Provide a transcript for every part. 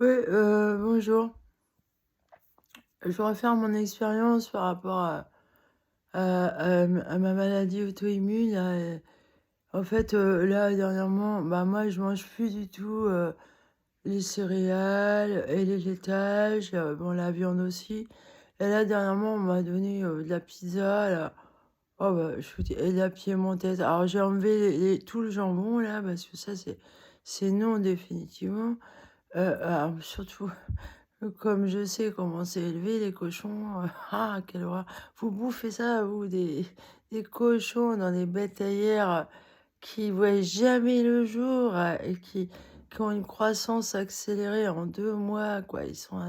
Oui, bonjour. Je voudrais faire mon expérience par rapport à ma maladie auto-immune là, en fait, là dernièrement, bah, moi je mange plus du tout, les céréales et les laitages, bon la viande aussi et là dernièrement on m'a donné, de la pizza là. Oh bah, je vous dis et de la piémontaise. Alors j'ai enlevé tout le jambon là parce que ça c'est non définitivement. Alors surtout comme je sais comment c'est élevé les cochons, ah quelle horreur! Vous bouffez ça vous des cochons dans des bétaillères, qui voient jamais le jour, et qui ont une croissance accélérée en 2 mois quoi, ils sont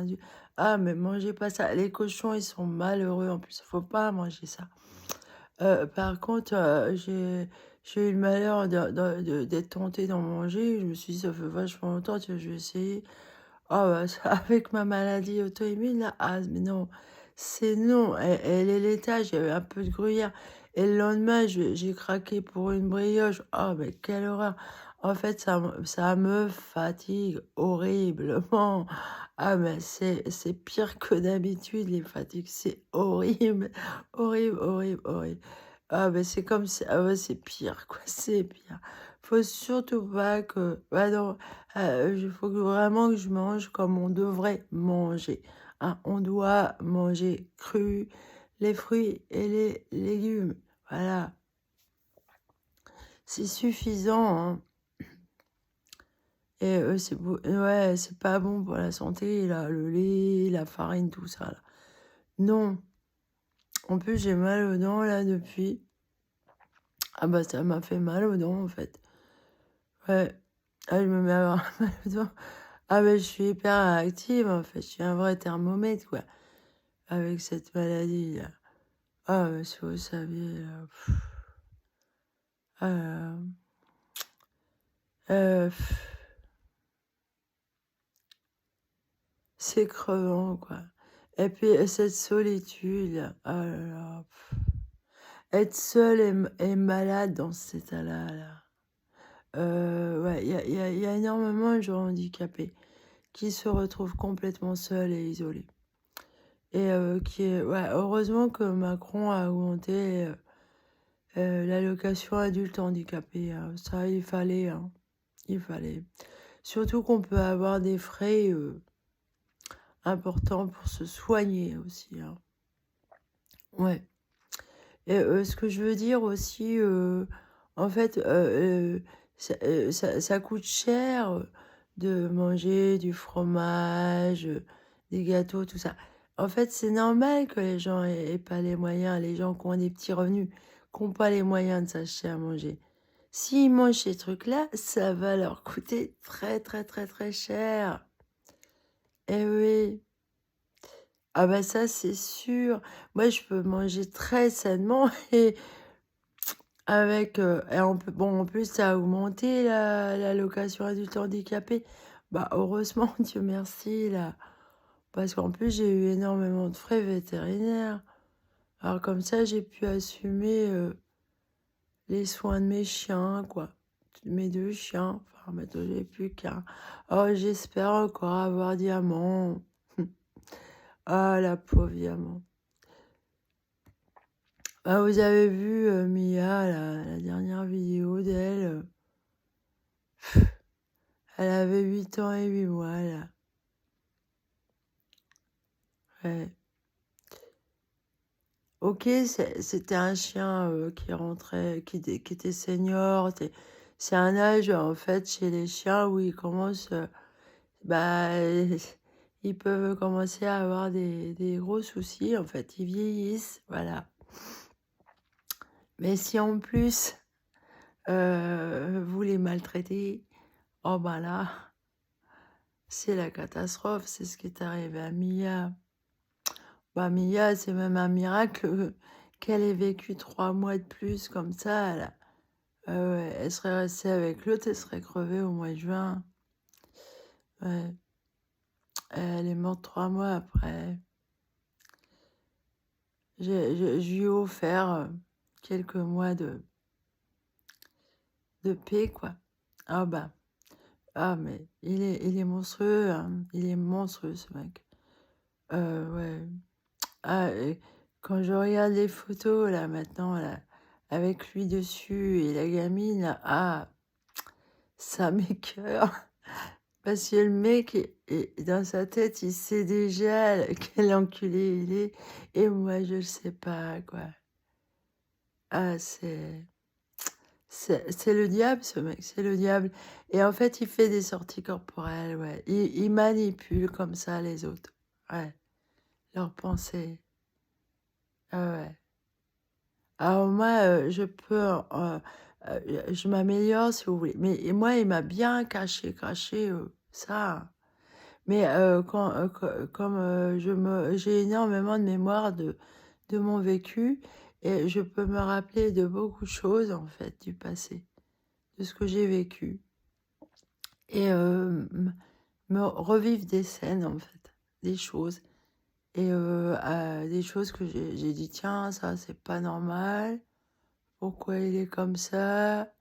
ah mais mangez pas ça. Les cochons, ils sont malheureux en plus, faut pas manger ça. Par contre, j'ai eu le malheur d'être tentée d'en manger. Je me suis dit: «Ça fait vachement longtemps, tiens je vais essayer». Ah bah, ça avec ma maladie auto-immune là, ah mais non, c'est non et les laitages, il y avait un peu de gruyère et le lendemain, j'ai craqué pour une brioche. Ah mais quelle horreur! En fait, ça me fatigue horriblement. Ah mais c'est pire que d'habitude les fatigues, c'est horrible, horrible, horrible, horrible. Ah mais c'est comme si ah ouais, c'est pire quoi, c'est pire. Faut surtout pas que bah non, il faut que vraiment que je mange comme on devrait manger, hein. On doit manger cru, les fruits et les légumes, voilà. C'est suffisant, hein et c'est beau ouais, c'est pas bon pour la santé là, le lait, la farine, tout ça là. Non. En plus, j'ai mal aux dents là depuis. Ah bah, ça m'a fait mal aux dents en fait. Ouais. Ah, je me mets à avoir mal aux dents. Ah mais je suis hyper active en fait, je suis un vrai thermomètre quoi, avec cette maladie-là. Ah si vous saviez, ah là c'est crevant quoi et puis, cette solitude là, oh là là, être seule et malade dans cet état-là, là. Ouais, il y a énormément de gens handicapés qui se retrouvent complètement seuls et isolés et qui est ouais, heureusement que Macron a augmenté, l'allocation adulte handicapé, ça il fallait, hein, il fallait. Surtout qu'on peut avoir des frais, importants pour se soigner aussi, hein. Ouais et ce que je veux dire aussi, en fait, ça coûte cher, de manger du fromage, des gâteaux, tout ça. En fait, c'est normal que les gens aient pas les moyens, les gens qui ont des petits revenus, qui ont pas les moyens de s'acheter à manger. S'ils mangent ces trucs-là, ça va leur coûter très, très, très, très cher. Eh oui. Ah bah ça, c'est sûr. Moi, je peux manger très sainement et avec, et en plus, ça a augmenté l'allocation adulte handicapé. Bah, heureusement, Dieu merci là, parce qu'en plus, j'ai eu énormément de frais vétérinaires. Alors comme ça, j'ai pu assumer, les soins de mes chiens, quoi. Mes 2 chiens, enfin maintenant j'ai plus qu'un. Oh, j'espère encore avoir Diamant. Ah, la pauvre Diamant. Ah, vous avez vu, Mia, la dernière vidéo d'elle, elle avait 8 ans et 8 mois, là. Ouais. OK, c'était un chien, qui rentrait qui était senior, c'est un âge, en fait, chez les chiens où ils commencent, bah, ils peuvent commencer à avoir des gros soucis, en fait, ils vieillissent, voilà. Mais si en plus, vous les maltraitez, oh bah là, c'est la catastrophe, c'est ce qui est arrivé à Mia. Bah, Mia, c'est même un miracle, qu'elle ait vécu 3 mois de plus comme ça, là. Ouais, elle serait restée avec l'autre, elle serait crevée au mois de juin. Ouais, elle est morte 3 mois après. Je lui ai offert, quelques mois de paix, quoi. Ah bah, Ah, mais il est monstrueux, hein. Il est monstrueux, ce mec. Ouais. Ah, et quand je regarde les photos, là, maintenant, là, avec lui dessus et la gamine, là, ah, ça m'écoeure. Parce que le mec dans sa tête, il sait déjà quel enculé il est et moi, je le sais pas, quoi. Ah, c'est le diable, ce mec, c'est le diable et en fait, il fait des sorties corporelles, ouais. Il manipule comme ça les autres. Ouais, leurs pensées. Ah ouais. Alors moi, je peux, je m'améliore si vous voulez, mais et moi, il m'a bien caché, ça. Mais quand, comme, j'ai énormément de mémoire de mon vécu et je peux me rappeler de beaucoup de choses, en fait, du passé, de ce que j'ai vécu et me revivre des scènes, en fait, des choses et des choses que j'ai dit: «Tiens, ça, c'est pas normal. Pourquoi il est comme ça?»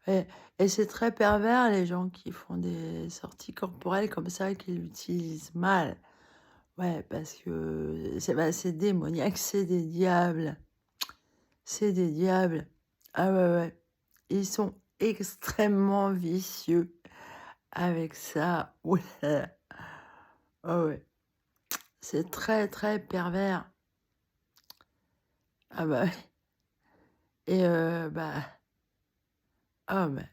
et c'est très pervers les gens qui font des sorties corporelles comme ça, qui l'utilisent mal. Ouais, parce que c'est démoniaque, c'est des diables, c'est des diables. Ah ouais, ouais, ils sont extrêmement vicieux avec ça. Ouh là là. Ah ouais, c'est très, très pervers. Ah bah, oui et bah, ah bah,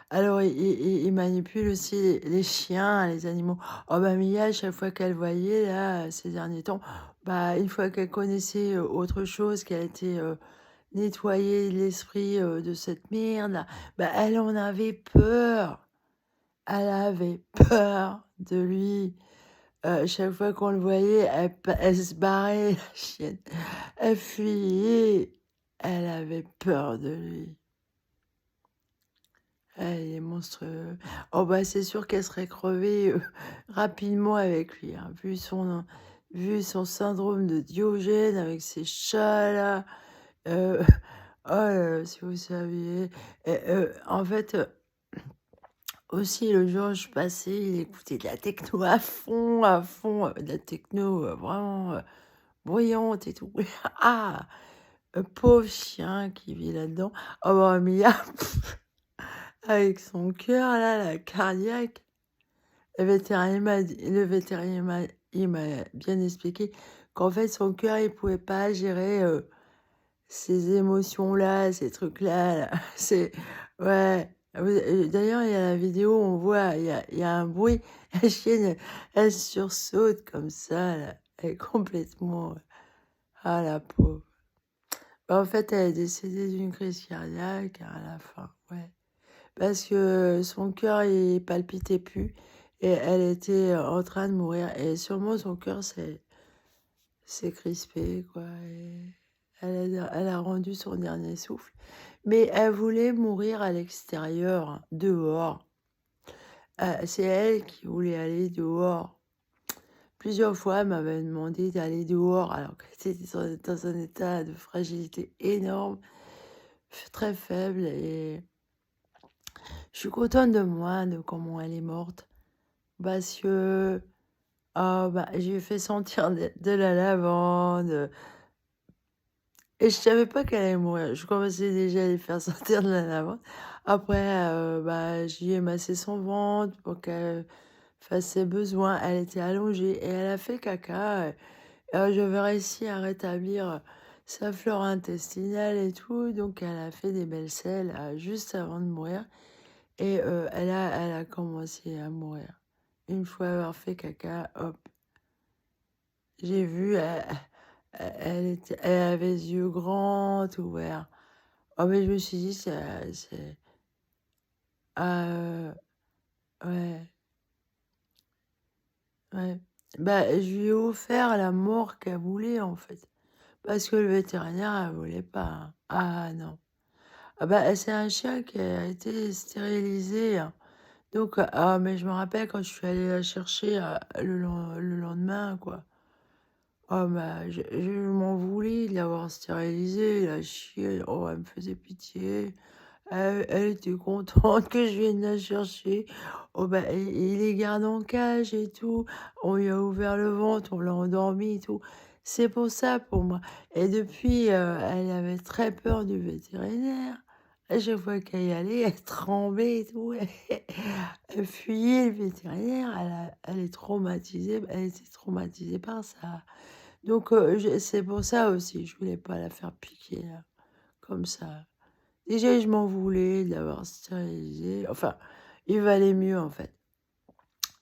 alors il manipule aussi les chiens, les animaux. Oh bah, Mia, à chaque fois qu'elle voyait là, ces derniers temps, bah, une fois qu'elle connaissait, autre chose, qu'elle était, nettoyer l'esprit, de cette merde-là. Bah, elle en avait peur. Elle avait peur de lui. Chaque fois qu'on le voyait, elle se barrait, la chienne. Elle fuyait. Elle avait peur de lui. Elle est monstrueux. Oh bah, c'est sûr qu'elle serait crevée, rapidement avec lui, hein, vu son syndrome de Diogène avec ses chats là, heu oh là là, si vous saviez et en fait, aussi le jour où je passais, il écoutait de la techno à fond, de la techno, vraiment, bruyante et tout. Ah! Pauvre chien qui vit là-dedans. Oh bah, Mia, avec son cœur là, la cardiaque, le vétérinaire il m'a bien expliqué qu'en fait son cœur, il pouvait pas gérer, ces émotions-là, ces trucs-là, là, c'est ouais. D'ailleurs, il y a la vidéo, on voit, il y a un bruit, la chienne, elle sursaute comme ça, là. Elle est complètement, ah la pauvre. Bah, en fait, elle est décédée d'une crise cardiaque à la fin, ouais. Parce que son cœur, il palpitait plus et elle était en train de mourir et sûrement son cœur s'est crispé, quoi et elle a rendu son dernier souffle. Mais elle voulait mourir à l'extérieur, dehors. C'est elle qui voulait aller dehors. Plusieurs fois, elle m'avait demandé d'aller dehors alors qu'elle était dans un état de fragilité énorme, très faible et je suis contente de moi, de comment elle est morte parce que, ah bah, je lui ai fait sentir de la lavande, et je savais pas qu'elle allait mourir. Je commençais déjà à lui faire sentir de la lavande. Après, bah, je lui ai massé son ventre pour qu'elle fasse ses besoins. Elle était allongée et elle a fait caca, j'avais réussi à rétablir, sa flore intestinale et tout, donc elle a fait des belles selles, juste avant de mourir et elle a commencé à mourir. Une fois avoir fait caca, hop, j'ai vu, elle avait les yeux grands ouverts. Oh mais je me suis dit: «C'est» ah, ouais, ouais. Bah, je lui ai offert la mort qu'elle voulait, en fait, parce que le vétérinaire, elle voulait pas, hein. Ah non. Ah bah, c'est un chien qui a été stérilisé, hein, donc ah mais je me rappelle quand je suis allée la chercher, le lendemain, quoi. Oh bah, je m'en voulais de l'avoir stérilisée, la chienne. Oh, elle me faisait pitié. elle était contente que je vienne la chercher. Oh bah, il les garde en cage et tout. On lui a ouvert le ventre, on l'a endormi et tout. C'est pour ça pour moi et depuis, elle avait très peur du vétérinaire. À chaque fois qu'elle y allait, elle tremblait et tout. Elle fuyait le vétérinaire. Elle est traumatisée, elle était traumatisée par ça. Donc je c'est pour ça aussi, je voulais pas la faire piquer là, comme ça. Déjà, je m'en voulais de l'avoir stérilisée. Enfin, il valait mieux, en fait.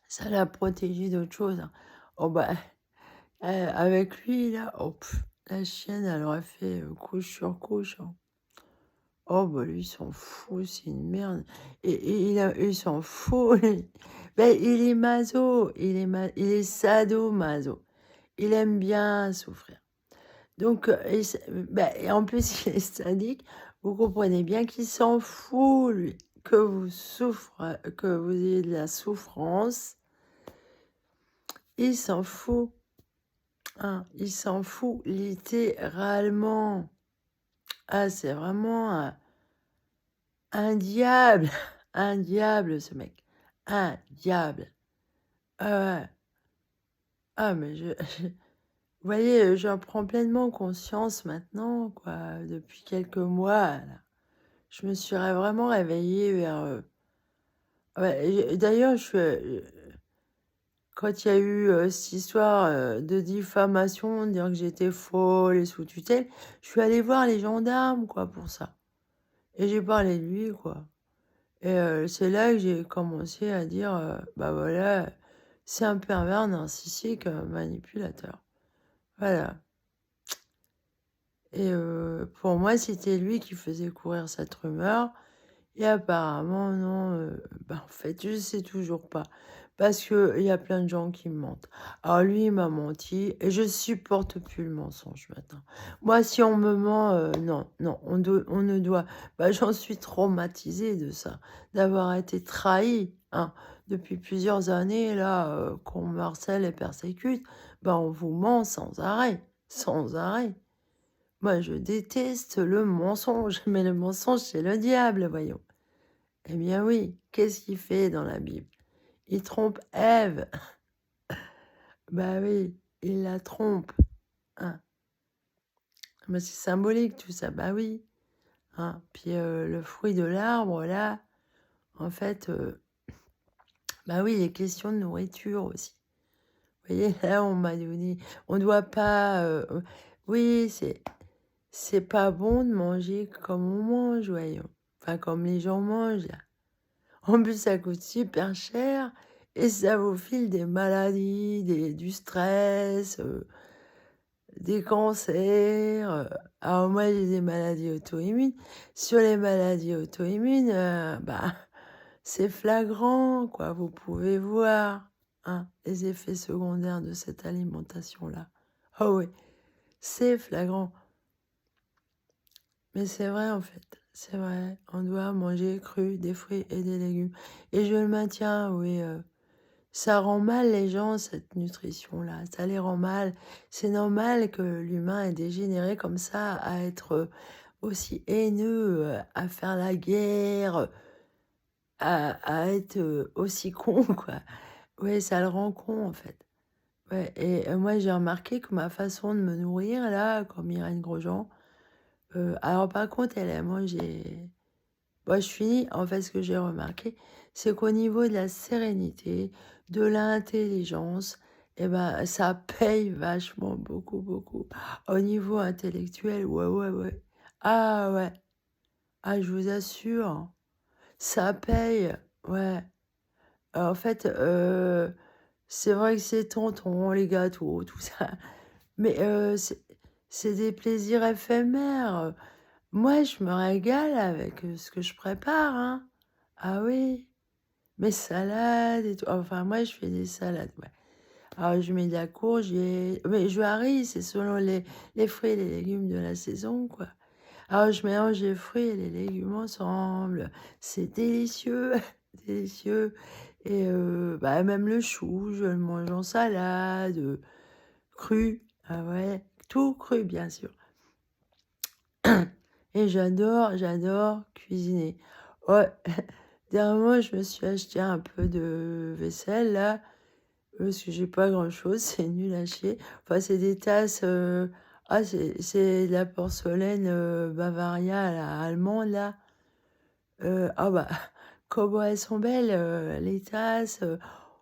Ça l'a protégée d'autre chose, hein. Oh bah, avec lui là, oh la chienne, elle aurait fait, couche sur couche, hein. Oh bah, lui, il s'en fout, c'est une merde il s'en fout lui. Beh, il est maso, il est sadomaso. Il aime bien souffrir. Donc bah et en plus, il est sadique. Vous comprenez bien qu'il s'en fout, lui, que vous ayez de la souffrance. Il s'en fout, hein, il s'en fout littéralement. Ah, c'est vraiment un diable, un diable ce mec, un diable. Ah ouais. Ah mais vous voyez, j'en prends pleinement conscience maintenant, quoi, depuis quelques mois, là. Je me suis vraiment réveillée vers, ouais, d'ailleurs, quand il y a eu, cette histoire, de diffamation, de dire que j'étais folle et sous tutelle, je suis allée voir les gendarmes, quoi, pour ça et j'ai parlé de lui, quoi et c'est là que j'ai commencé à dire, bah, voilà, c'est un pervers narcissique, manipulateur. Voilà et pour moi, c'était lui qui faisait courir cette rumeur. Et apparemment non, bah, en fait, je sais toujours pas. Parce qu'il y a plein de gens qui me mentent. Alors lui, il m'a menti et je supporte plus le mensonge maintenant. Moi, si on me ment, non, non, on ne doit bah, j'en suis traumatisée de ça, d'avoir été trahie, hein. Depuis plusieurs années là, qu'on me harcèle et persécute, bah, on vous ment sans arrêt, sans arrêt. Moi, je déteste le mensonge, mais le mensonge, c'est le diable, voyons. Eh bien oui, qu'est-ce qu'il fait dans la Bible? Il trompe Ève. Bah oui, il la trompe, hein. Mais c'est symbolique tout ça, bah oui, hein. Puis le fruit de l'arbre là, en fait, bah oui, il est question de nourriture aussi. Vous voyez, là, on m'a donné on doit pas, oui, c'est pas bon de manger comme on mange, voyons. Enfin, comme les gens mangent là. En plus, ça coûte super cher et ça vous file des maladies, du stress, des cancers. Alors moi, j'ai des maladies auto-immunes. Sur les maladies auto-immunes, bah, c'est flagrant, quoi. Vous pouvez voir, hein, les effets secondaires de cette alimentation-là. Oh oui, c'est flagrant. Mais c'est vrai, en fait. C'est vrai. On doit manger cru, des fruits et des légumes. Et je le maintiens, oui. Ça rend mal les gens, cette nutrition-là. Ça les rend mal. C'est normal que l'humain est dégénéré comme ça, à être aussi haineux, à faire la guerre, à être aussi con, quoi. Ouais, ça le rend con, en fait. Ouais, et moi, j'ai remarqué que ma façon de me nourrir, là, comme Irène Grosjean, alors par contre, elle a mangé. Bah, je finis. En fait, ce que j'ai remarqué, c'est qu'au niveau de la sérénité, de l'intelligence, et ben, ça paye vachement, beaucoup, beaucoup. Au niveau intellectuel, ouais, ouais, ouais. Ah ouais, ah, je vous assure, hein, ça paye, ouais. En fait, c'est vrai que c'est tonton, les gâteaux, tout ça, mais c'est des plaisirs éphémères. Moi, je me régale avec, ce que je prépare, hein. Ah oui, mes salades et tout. Enfin, moi, je fais des salades, ouais. Alors, je mets de la courge mais je varie, c'est selon les fruits et les légumes de la saison, quoi. Alors, je mélange les fruits et les légumes ensemble. C'est délicieux, délicieux et bah, même le chou, je le mange en salade, cru. Ah ouais, tout cru, bien sûr. Et j'adore cuisiner. Ouais, dernièrement, je me suis acheté un peu de vaisselle là, parce que j'ai pas grand-chose, c'est nul à chier. Enfin, c'est des tasses, c'est de la porcelaine, Bavaria là, allemande là. Ah bah, comment elles sont belles, les tasses,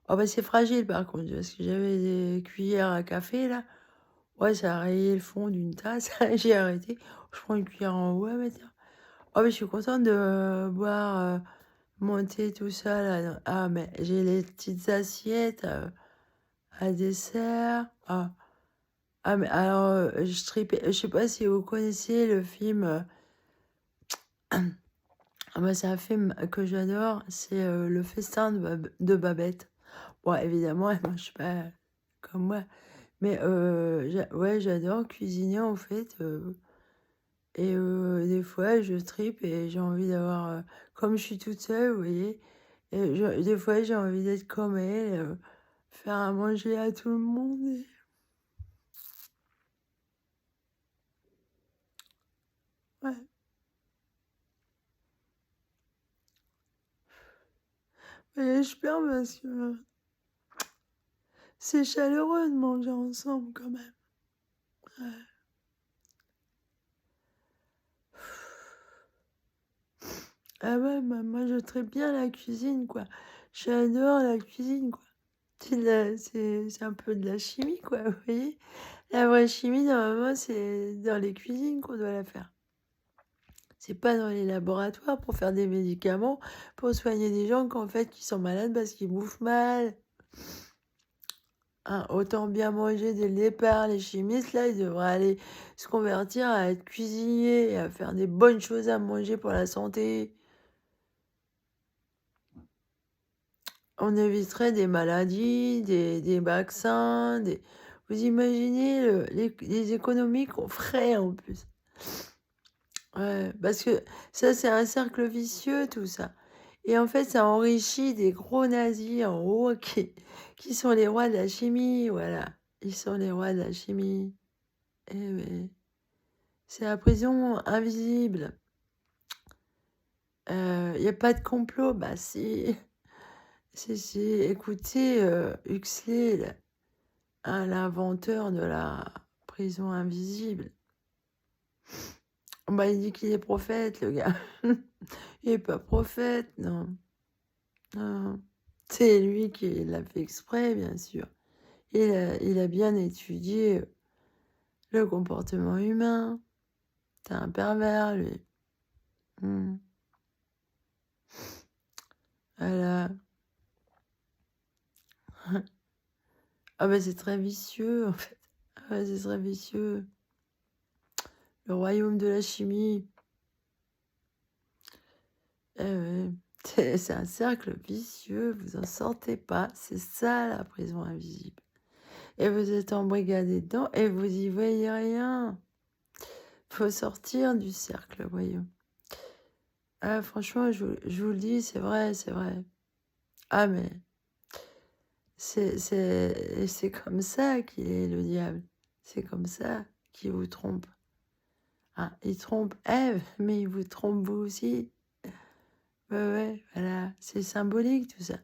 ah bah, c'est fragile par contre, parce que j'avais des cuillères à café là. Ouais, ça a rayé le fond d'une tasse, j'ai arrêté. Je prends une cuillère en bois maintenant. Oh mais je suis contente de boire, mon thé tout ça là. Ah mais j'ai les petites assiettes, à dessert. Ah mais alors, je tripais je sais pas si vous connaissez le film, ah bah, c'est un film que j'adore, c'est, Le Festin de Babette. Bon évidemment, elle mange pas comme moi, mais ouais, j'adore cuisiner en fait, et des fois je tripe et j'ai envie d'avoir, comme je suis toute seule, vous voyez? Et des fois j'ai envie d'être comme elle, faire à manger à tout le monde et ouais. Et je perds parce que c'est chaleureux de manger ensemble quand même. Ouais. Ah ouais, moi je traite bien la cuisine, quoi. J'adore la cuisine, quoi. C'est un peu de la chimie, quoi, vous voyez? La vraie chimie, normalement, c'est dans les cuisines qu'on doit la faire. C'est pas dans les laboratoires pour faire des médicaments, pour soigner des gens qu'en fait, qui sont malades parce qu'ils bouffent mal. Hein, autant bien manger dès le départ. Les chimistes, là, ils devraient aller se convertir à être cuisiniers et à faire des bonnes choses à manger pour la santé. On éviterait des maladies, des vaccins, des... Vous imaginez les économies qu'on ferait en plus. Ouais, parce que ça, c'est un cercle vicieux, tout ça. Et en fait, ça enrichit des gros nazis en haut qui sont les rois de la chimie, voilà. Ils sont les rois de la chimie. Eh oui. C'est la prison invisible. Il y a pas de complot? Bah si. Si. Écoutez, Huxley, là, hein, l'inventeur de la prison invisible. Bah, il dit qu'il est prophète, le gars. Il est pas prophète, non. Non. C'est lui qui l'a fait exprès, bien sûr. Il a bien étudié le comportement humain. C'est un pervers, lui. Hmm. Voilà. Ah bah c'est très vicieux, en fait. Ah ouais, c'est très vicieux. Le royaume de la chimie. Eh ouais. C'est un cercle vicieux, vous en sortez pas. C'est ça la prison invisible. Et vous êtes embrigadé dedans et vous y voyez rien. Faut sortir du cercle, voyons. Ah, franchement, je vous le dis, c'est vrai, c'est vrai. Ah, mais c'est comme ça qu'il est le diable. C'est comme ça qu'il vous trompe. Ah, il trompe Ève, mais il vous trompe vous aussi. Ouais, voilà. C'est symbolique tout ça.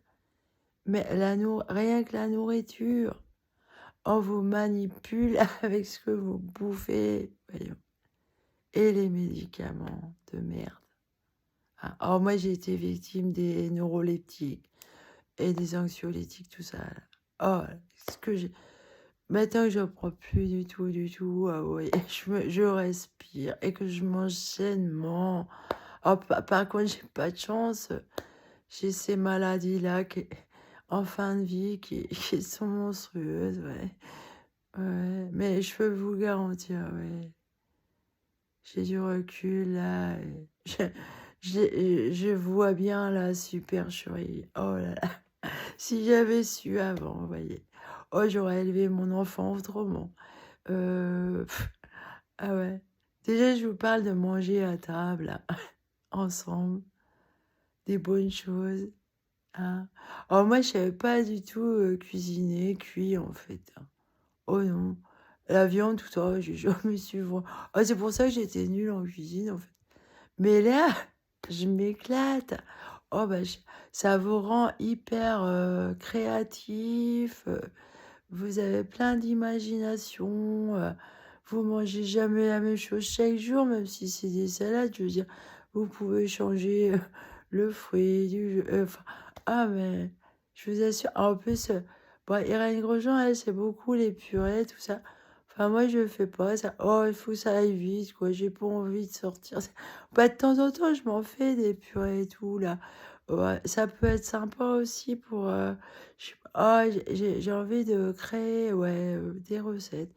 Mais rien que la nourriture, on vous manipule avec ce que vous bouffez. Voyons. Et les médicaments de merde. Ah, alors moi, j'ai été victime des neuroleptiques et des anxiolytiques, tout ça. Là. Oh, ce que j'ai... Maintenant que je ne prends plus du tout, ah ouais, je respire et que je mange sainement. Oh, par contre, j'ai pas de chance. J'ai ces maladies-là en fin de vie qui sont monstrueuses, ouais. Ouais, mais je peux vous garantir, ouais. J'ai du recul là. Et je vois bien la supercherie. Oh là là. Si j'avais su avant, vous voyez. Oh, j'aurais élevé mon enfant autrement. Pff, ah ouais. Déjà, je vous parle de manger à table, là, ensemble, des bonnes choses. Hein. Oh, moi, je savais pas du tout cuisiner, cuire, en fait. Hein. Oh non. La viande, tout ça, je me suis... Oh, c'est pour ça que j'étais nulle en cuisine, en fait. Mais là, je m'éclate. Oh bah, ça vous rend hyper, créatif, vous avez plein d'imagination, vous mangez jamais la même chose chaque jour, même si c'est des salades, je veux dire, vous pouvez changer, le fruit du enfin, ah mais je vous assure en plus, bon, Irène Grosjean, elle, c'est beaucoup les purées, tout ça. Enfin, moi, je le fais pas ça. Oh, il faut que ça aille vite, quoi, j'ai pas envie de sortir. Bah, de temps en temps, je m'en fais des purées et tout, là. Ouais, ça peut être sympa aussi pour, je sais pas, ah, j'ai envie de créer, ouais, des recettes.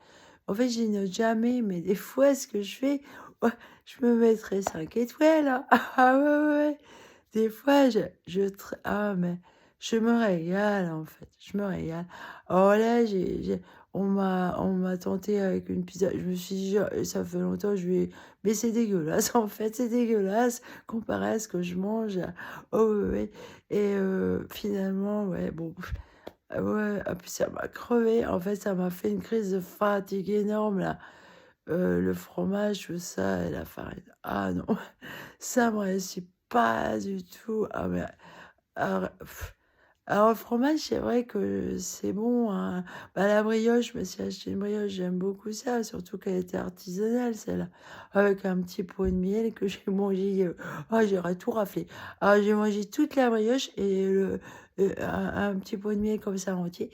En fait, j'y note jamais, mais des fois, ce que je fais, ouais, je me mettrais 5 étoiles, hein. Ah ouais, ouais, ouais. Des fois, ah, mais je me régale, en fait, je me régale. Alors là, on m'a tenté avec une pizza. Je me suis dit, ça fait longtemps, mais c'est dégueulasse, en fait, c'est dégueulasse comparé à ce que je mange. Oh, ouais, ouais. Et finalement, ouais, bon, ouais, ah, puis ça m'a crevé. En fait, ça m'a fait une crise de fatigue énorme, là. Le fromage, tout ça, et la farine. Ah non, ça me réussit pas du tout. Ah, mais alors, alors, le fromage, c'est vrai que c'est bon, hein. Bah, la brioche, je me suis acheté une brioche, j'aime beaucoup ça, surtout qu'elle était artisanale, celle-là, avec un petit pot de miel que j'ai mangé. Oh, j'aurais tout raflé. Alors, j'ai mangé toute la brioche et un petit pot de miel comme ça entier.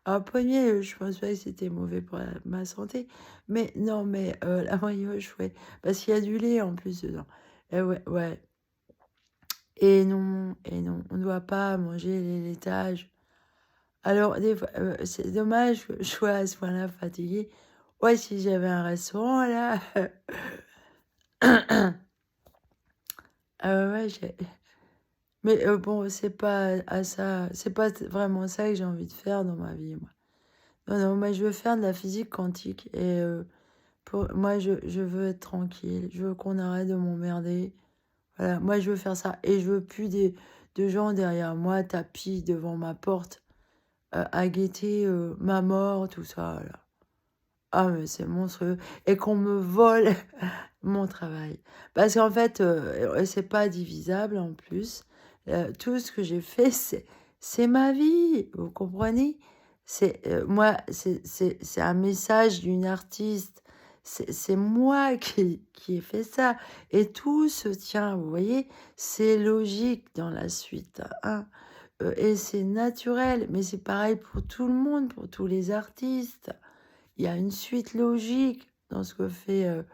Un pot de miel, je pense pas que c'était mauvais pour ma santé, mais non, mais la brioche, ouais, parce qu'il y a du lait en plus dedans. Et ouais, ouais. Et non, on ne doit pas manger les laitages. Alors, des fois, c'est dommage que je sois à ce point-là fatiguée. Ouais, si j'avais un restaurant là, ouais, mais bon, c'est pas à ça, c'est pas vraiment ça que j'ai envie de faire dans ma vie, moi. Non, non, moi, je veux faire de la physique quantique et moi, je veux être tranquille. Je veux qu'on arrête de m'emmerder. Voilà, moi, je veux faire ça et je veux plus de gens derrière moi, tapis devant ma porte. À guetter, ma mort, tout ça là. Ah mais c'est monstrueux et qu'on me vole mon travail. Parce qu'en fait, c'est pas divisable en plus. Tout ce que j'ai fait, c'est ma vie, vous comprenez? Moi, c'est un message d'une artiste. C'est moi qui ai fait ça et tout se tient, vous voyez? C'est logique dans la suite, hein. Et c'est naturel, mais c'est pareil pour tout le monde, pour tous les artistes. Il y a une suite logique dans ce que fait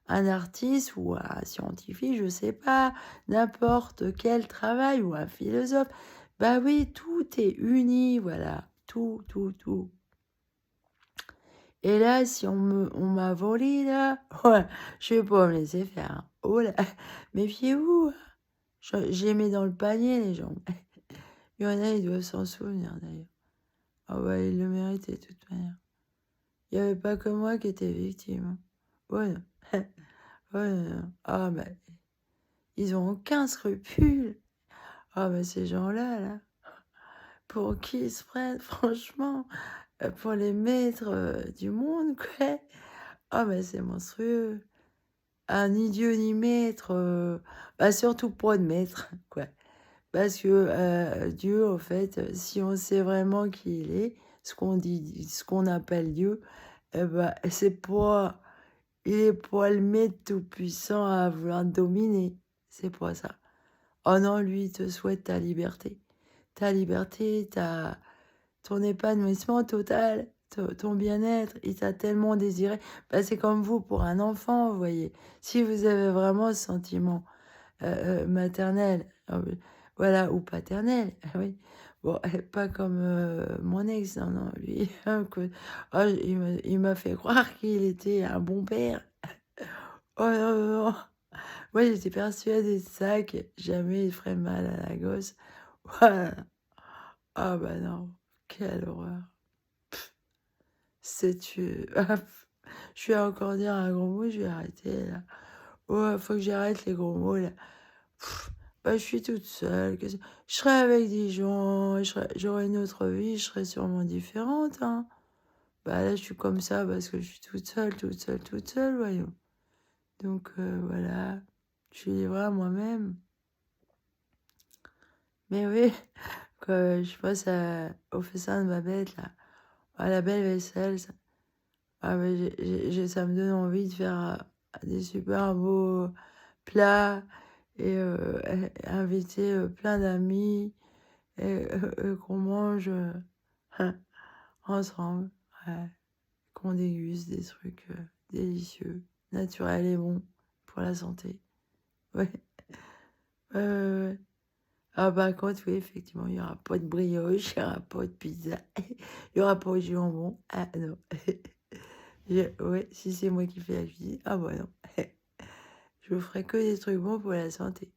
un artiste ou un scientifique, je sais pas, n'importe quel travail ou un philosophe. Bah oui, tout est uni, voilà, tout, tout, tout. Et là, si on m'a volé, là, ouais, je vais pas me laisser faire, hein. Oh là, méfiez-vous, hein. J'ai mis dans le panier, les gens. Il y en a, ils doivent s'en souvenir, d'ailleurs. Ah ouais, il le méritait de toute manière. Il n'y avait pas que moi qui étais victime, hein. Ouais, non. Ouais, non. Ah bah, ils ont aucun scrupule. Ah bah, ces gens-là, là, pour qui ils se prennent, franchement, pour les maîtres du monde, quoi. Ah bah, c'est monstrueux. Un ni Dieu ni maître, bah, surtout pas de maître, quoi. Parce que Dieu, en fait, si on sait vraiment qui il est, ce qu'on appelle Dieu, eh ben, il est pas le maître tout-puissant à vouloir te dominer. C'est pas ça. Oh non, lui, il te souhaite ta liberté. Ta liberté, ton épanouissement total, ton bien-être. Il t'a tellement désiré. Bah, c'est comme vous pour un enfant, vous voyez. Si vous avez vraiment ce sentiment maternel, voilà, ou paternel, oui. Bon, pas comme mon ex, non, non, lui, oh, il m'a fait croire qu'il était un bon père. Oh non, non, non. Moi, j'étais persuadée de ça, que jamais il ferait mal à la gosse. Voilà. Ah bah non, quelle horreur. C'est tu. Je vais encore dire un gros mot, je vais arrêter là. Ouais, faut que j'arrête les gros mots là. Bah, je suis toute seule. Je serais avec des gens, j'aurais une autre vie, je serais sûrement différente, hein. Bah là, je suis comme ça parce que je suis toute seule, toute seule, toute seule, voyons. Donc voilà, je suis livrée à moi-même. Mais oui, que je passe au festin de ma bête, là. À la belle vaisselle, ça, mais ça me donne envie de faire des super beaux plats et inviter plein d'amis et qu'on mange ensemble. Ouais. Qu'on déguste des trucs délicieux, naturels et bons pour la santé. Ouais. Ouais. Ah bah contre, oui, effectivement, il n'y aura pas de brioche, il n'y aura pas de pizza, il n'y aura pas de jambon. Ah non. Ouais, si c'est moi qui fais la cuisine, ah bah non. Je vous ferai que des trucs bons pour la santé.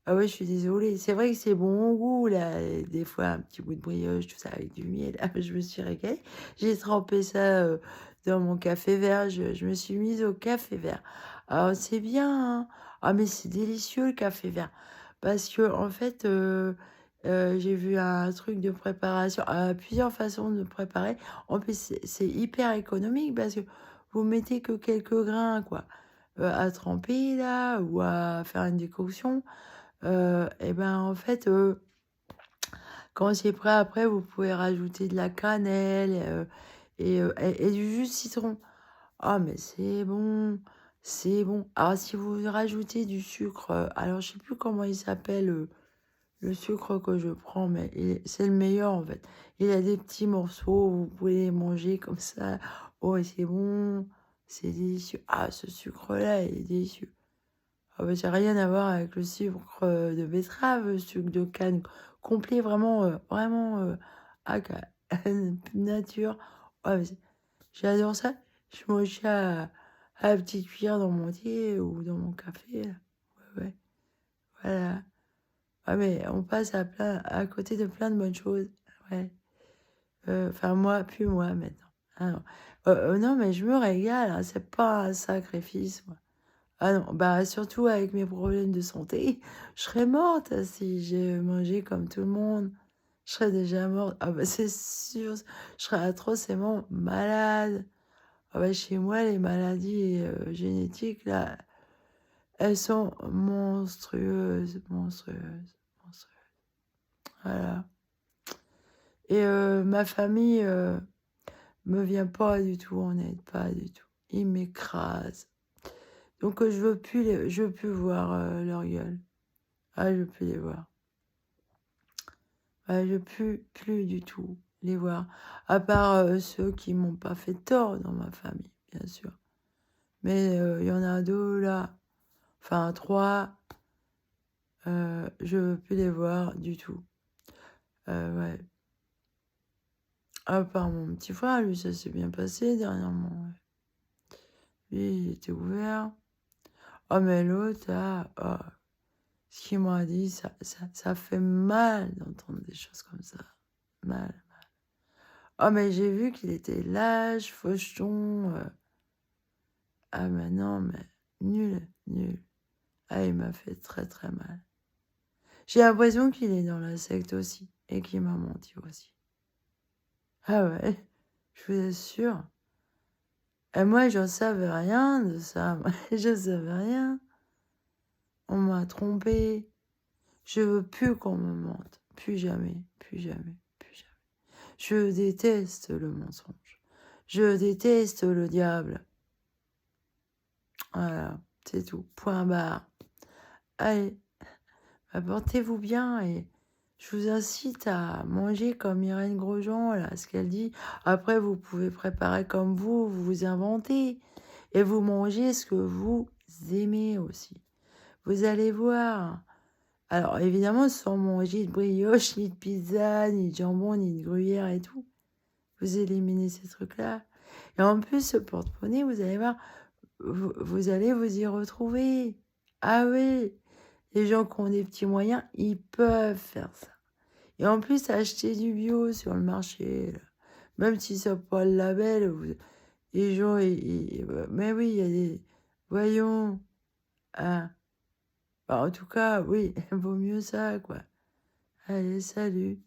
Ah ouais, je suis désolée. C'est vrai que c'est bon au goût, là. Et des fois, un petit bout de brioche, tout ça, avec du miel. Ah, je me suis régalée. J'ai trempé ça dans mon café vert. Je me suis mise au café vert. Alors, c'est bien, hein. Ah, mais c'est délicieux, le café vert. Parce que, en fait, j'ai vu un truc de préparation, plusieurs façons de préparer. En plus, c'est hyper économique parce que vous mettez que quelques grains, quoi, à tremper, là, ou à faire une décoction. Et ben, en fait, quand c'est prêt, après, vous pouvez rajouter de la cannelle et du jus de citron. Ah, mais c'est bon, c'est bon. Alors, si vous rajoutez du sucre, alors je sais plus comment il s'appelle, le sucre que je prends, mais c'est le meilleur en fait. Il a des petits morceaux, vous pouvez les manger comme ça. Oh, et c'est bon, c'est délicieux. Ah, ce sucre-là, il est délicieux. Ah bah, ça n'a rien à voir avec le sucre de betterave, le sucre de canne complet, vraiment, vraiment nature. Ouais, j'adore ça. Je mange ça à la petite cuillère dans mon thé ou dans mon café, là. Ouais, ouais, voilà. Ah mais on passe à côté de plein de bonnes choses. Ouais. Enfin, moi, plus moi maintenant. Ah non. Non, mais je me régale, hein, c'est pas un sacrifice, moi. Ah non, bah surtout avec mes problèmes de santé, je serais morte si j'ai mangé comme tout le monde. Je serais déjà morte. Ah bah c'est sûr, je serais atrocement malade. Ah bah chez moi, les maladies génétiques, là, elles sont monstrueuses, monstrueuses, monstrueuses. Voilà. Et ma famille me vient pas du tout en aide, pas du tout. Ils m'écrasent. Donc je veux plus voir leur gueule. Ah, je veux plus les voir. Ouais, je veux plus du tout les voir. À part ceux qui m'ont pas fait tort dans ma famille, bien sûr. Mais il y en a deux là, enfin trois, je veux plus les voir du tout. Ouais. À part mon petit frère, lui, ça s'est bien passé dernièrement. Ouais. Lui, il était ouvert. Oh, mais l'autre, là, oh, ce qu'il m'a dit, ça fait mal d'entendre des choses comme ça. Mal. Oh, mais j'ai vu qu'il était lâche, faucheton. Ah, mais non, mais nul, nul. Ah, il m'a fait très, très mal. J'ai l'impression qu'il est dans la secte aussi et qu'il m'a menti aussi. Ah ouais, je vous assure. Et moi, j'en savais rien de ça. Je savais rien. On m'a trompé. Je veux plus qu'on me mente. Plus jamais, plus jamais, plus jamais. Je déteste le mensonge. Je déteste le diable. Voilà, c'est tout. Point barre. Allez, portez-vous bien et je vous incite à manger comme Irène Grosjean, là, ce qu'elle dit. Après, vous pouvez préparer comme vous inventez et vous mangez ce que vous aimez aussi. Vous allez voir. Alors, évidemment, sans manger de brioche, ni de pizza, ni de jambon, ni de gruyère et tout. Vous éliminez ces trucs-là. Et en plus, ce porte-monnaie, vous allez voir, vous allez vous y retrouver. Ah oui, les gens qui ont des petits moyens, ils peuvent faire ça. Et en plus, acheter du bio sur le marché, là, même si ça n'a pas le label, les gens, mais oui, il y a des... Voyons. Ah. Bah, en tout cas, oui, vaut mieux ça, quoi. Allez, salut.